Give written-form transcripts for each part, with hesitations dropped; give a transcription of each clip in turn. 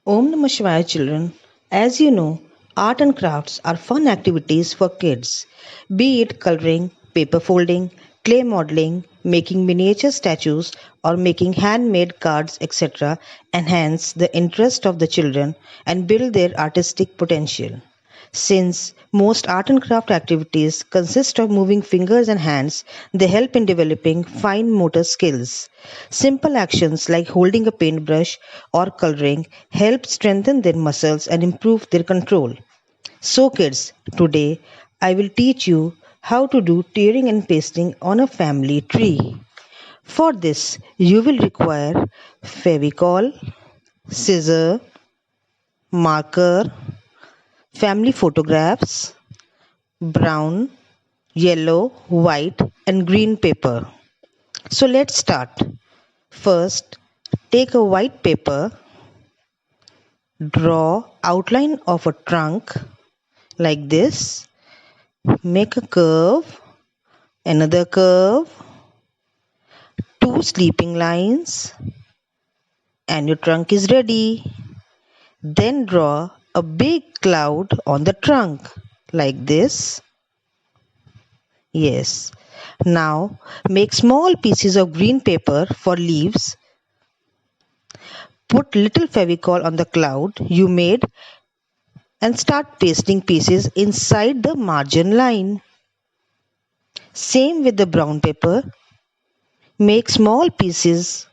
Om Namah Shivaya children. As you know, art and crafts are fun activities for kids. Be it coloring, paper folding, clay modeling, making miniature statues, or making handmade cards, etc., enhance the interest of the children and build their artistic potential. Since most art and craft activities consist of moving fingers and hands, they help in developing fine motor skills. Simple actions like holding a paintbrush or coloring help strengthen their muscles and improve their control. So, kids, today I will teach you how to do tearing and pasting on a family tree. For this, you will require Fevicol, scissor, marker, family photographs, brown, yellow, white, and green paper. So let's start. First, take a white paper, draw outline of a trunk like this, make a curve, another curve, two sleeping lines, and your trunk is ready. Then draw a big cloud on the trunk like this. Yes. Now make small pieces of green paper for leaves. Put little Fevicol on the cloud you made and start pasting pieces inside the margin line. Same with the brown paper. Make small pieces,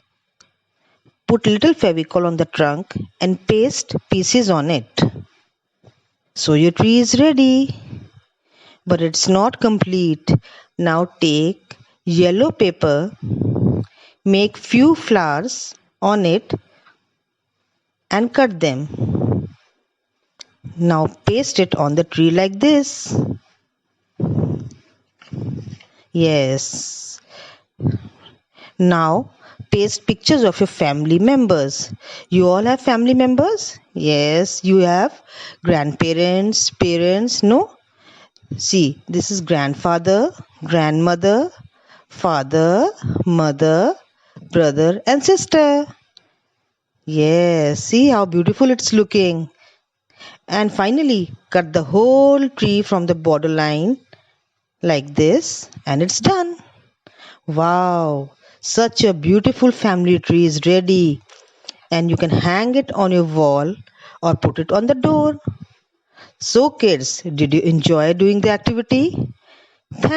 put little Fevicol on the trunk and paste pieces on it. So your tree is ready. But it's not complete. Now take yellow paper, make few flowers on it and cut them. Now paste it on the tree like this. Yes. Now paste pictures of your family members. You all have family members? Yes, you have grandparents, parents, no? See, this is grandfather, grandmother, father, mother, brother, and sister. Yes, see how beautiful it's looking. And finally, cut the whole tree from the borderline like this, and it's done. Wow, such a beautiful family tree is ready, and you can hang it on your wall or put it on the door. So, kids, did you enjoy doing the activity?